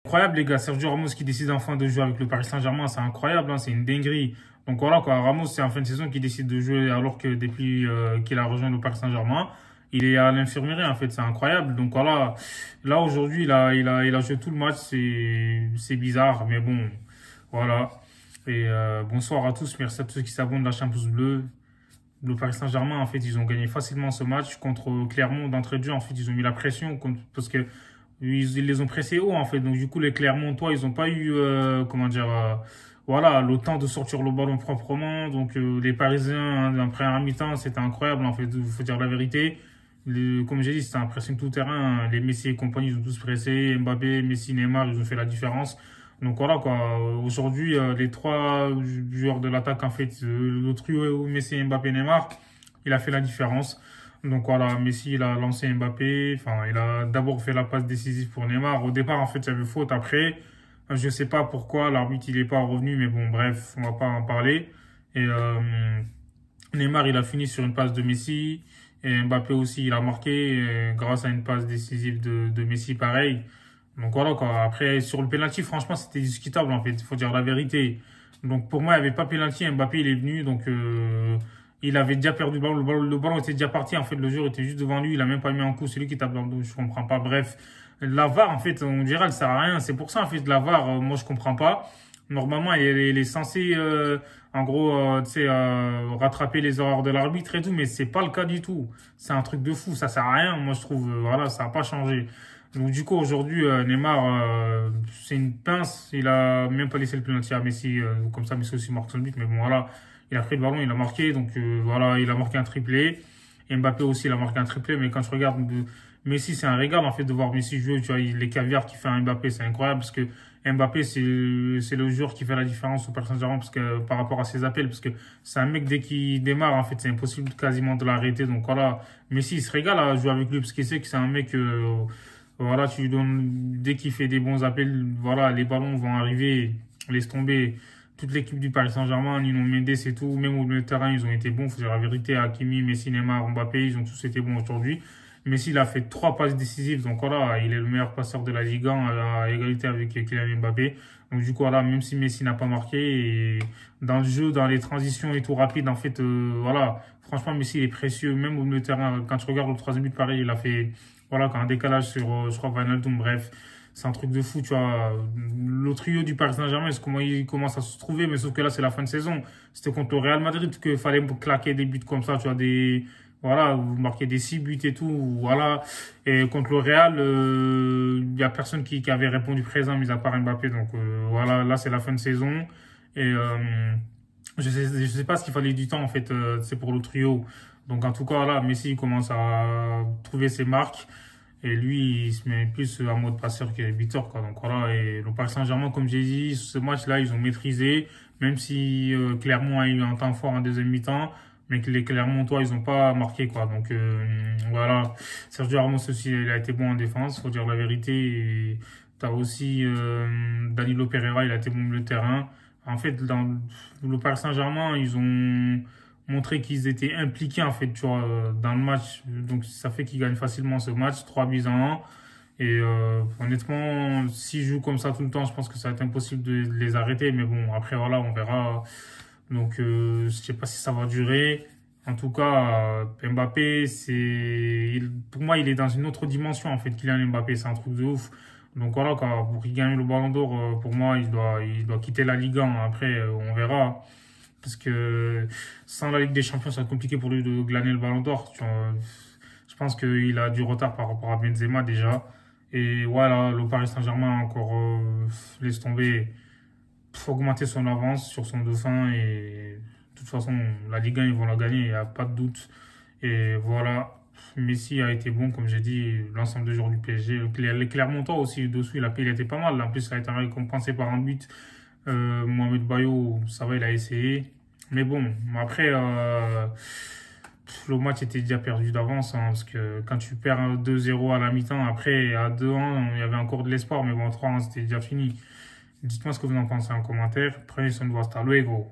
Incroyable, les gars. Sergio Ramos qui décide enfin de jouer avec le Paris Saint-Germain, c'est incroyable, hein, c'est une dinguerie. Donc voilà, quoi. Ramos, c'est en fin de saison qui décide de jouer alors que depuis qu'il a rejoint le Paris Saint-Germain, il est à l'infirmerie, en fait, c'est incroyable. Donc voilà, là aujourd'hui, il a joué tout le match, c'est bizarre, mais bon, voilà. Et bonsoir à tous, merci à tous ceux qui s'abonnent à la Champions Bleue. Le Paris Saint-Germain, en fait, ils ont gagné facilement ce match contre Clermont d'entrée de jeu. En fait, ils ont mis la pression parce que ils les ont pressés haut, en fait. Donc, du coup, les Clermontois, ils n'ont pas eu, comment dire, voilà, le temps de sortir le ballon proprement. Donc, les Parisiens, hein, après un mi-temps, c'était incroyable, en fait. Il faut dire la vérité. Comme j'ai dit, c'était un pressing tout terrain. Les Messi et compagnie, ils ont tous pressé. Mbappé, Messi, Neymar, ils ont fait la différence. Donc voilà quoi. Aujourd'hui, les trois joueurs de l'attaque, en fait, le trio Messi, Mbappé, Neymar, il a fait la différence. Donc voilà, Messi, il a lancé Mbappé. Enfin, il a d'abord fait la passe décisive pour Neymar. Au départ, en fait, il y avait faute. Après, je sais pas pourquoi l'arbitre il est pas revenu, mais bon, bref, on va pas en parler. Et Neymar, il a fini sur une passe de Messi. Et Mbappé aussi, il a marqué grâce à une passe décisive de Messi, pareil. Donc voilà quoi. Après, sur le penalty, franchement, c'était discutable en fait. Il faut dire la vérité. Donc pour moi, il n'y avait pas penalty. Mbappé, il est venu. Donc il avait déjà perdu le ballon. Le ballon était déjà parti. En fait, le joueur était juste devant lui. Il a même pas mis un coup. C'est lui qui tape dans le dos. Je comprends pas. Bref, la VAR, en fait, on dirait, elle sert à rien. C'est pour ça, en fait, la VAR, moi, je comprends pas. Normalement, elle est censée, en gros, tu sais, rattraper les erreurs de l'arbitre et tout, mais c'est pas le cas du tout. C'est un truc de fou. Ça sert à rien. Moi, je trouve, voilà, ça a pas changé. Donc du coup aujourd'hui Neymar c'est une pince, il a même pas laissé le penalty à Messi, comme ça Messi aussi marque son but, mais bon voilà, il a pris le ballon, il a marqué, donc voilà, il a marqué un triplé. Et Mbappé aussi il a marqué un triplé, mais quand je regarde Messi, c'est un régal en fait de voir Messi jouer, tu vois, les caviars qu'il fait à Mbappé, c'est incroyable parce que Mbappé c'est le joueur qui fait la différence au Paris Saint-Germain parce que par rapport à ses appels, parce que c'est un mec dès qu'il démarre en fait c'est impossible quasiment de l'arrêter. Donc voilà, Messi il se régale à jouer avec lui parce qu'il sait que c'est un mec voilà, tu lui donnes, dès qu'il fait des bons appels, voilà, les ballons vont arriver, laisse tomber. Toute l'équipe du Paris Saint-Germain, Nuno Mendes et tout, même au milieu de terrain, ils ont été bons. Faut dire la vérité, Hakimi, Messi, Neymar, Mbappé, ils ont tous été bons aujourd'hui. Messi, il a fait 3 passes décisives, donc voilà, il est le meilleur passeur de la Ligue 1 à égalité avec Kylian Mbappé. Donc du coup, voilà, même si Messi n'a pas marqué, et dans le jeu, dans les transitions et tout rapide, en fait, voilà, franchement, Messi, il est précieux, même au milieu de terrain. Quand tu regardes le troisième but, pareil, il a fait, voilà, quand un décalage sur, je crois, Wijnaldum, bref. C'est un truc de fou, tu vois. Le trio du Paris Saint-Germain, c'est comment il commence à se trouver, mais sauf que là, c'est la fin de saison. C'était contre le Real Madrid qu'il fallait claquer des buts comme ça, tu vois, voilà, vous marquez des 6 buts et tout, voilà. Et contre le Real, il y a personne qui avait répondu présent, mis à part Mbappé. Donc, voilà, là, c'est la fin de saison. Et, je sais pas ce qu'il fallait du temps, en fait, c'est pour le trio. Donc, en tout cas, là, Messi il commence à trouver ses marques. Et lui, il se met plus en mode passeur que buteur, quoi. Donc voilà, et le Paris Saint-Germain, comme j'ai dit, ce match-là, ils ont maîtrisé, même si Clermont a eu un temps fort en deuxième mi-temps, mais que les Clermontois, ils n'ont pas marqué, quoi. Donc voilà, Sergio Ramos aussi, il a été bon en défense, faut dire la vérité. Et t'as aussi Danilo Pereira, il a été bon au milieu de terrain. En fait, dans le Paris Saint-Germain, ils ont montrer qu'ils étaient impliqués en fait tu vois, dans le match. Donc ça fait qu'ils gagnent facilement ce match, 3 buts à 1. Et honnêtement, s'ils jouent comme ça tout le temps, je pense que ça va être impossible de les arrêter. Mais bon, après voilà, on verra. Donc je sais pas si ça va durer. En tout cas, Mbappé, pour moi, il est dans une autre dimension en fait. Kylian Mbappé, c'est un truc de ouf. Donc voilà, quoi, pour qu'il gagne le Ballon d'Or, pour moi, il doit quitter la Ligue 1. Après, on verra. Parce que sans la Ligue des Champions, ça va être compliqué pour lui de glaner le Ballon d'Or. Je pense qu'il a du retard par rapport à Benzema déjà. Et voilà, le Paris Saint-Germain a encore laisse tomber. Faut augmenter son avance sur son dauphin. Et de toute façon, la Ligue 1, ils vont la gagner, il n'y a pas de doute. Et voilà, Messi a été bon, comme j'ai dit, l'ensemble des joueurs du PSG. Les Clermontois aussi, dessous, il a été pas mal. En plus, ça a été récompensé par un but. Mohamed Bayo, ça va, il a essayé. Mais bon, après, le match était déjà perdu d'avance. Hein, parce que quand tu perds 2-0 à la mi-temps, après, à 2-1, il y avait encore de l'espoir. Mais bon, 3-1, c'était déjà fini. Dites-moi ce que vous en pensez en commentaire. Prenez soin de vous. Hasta luego.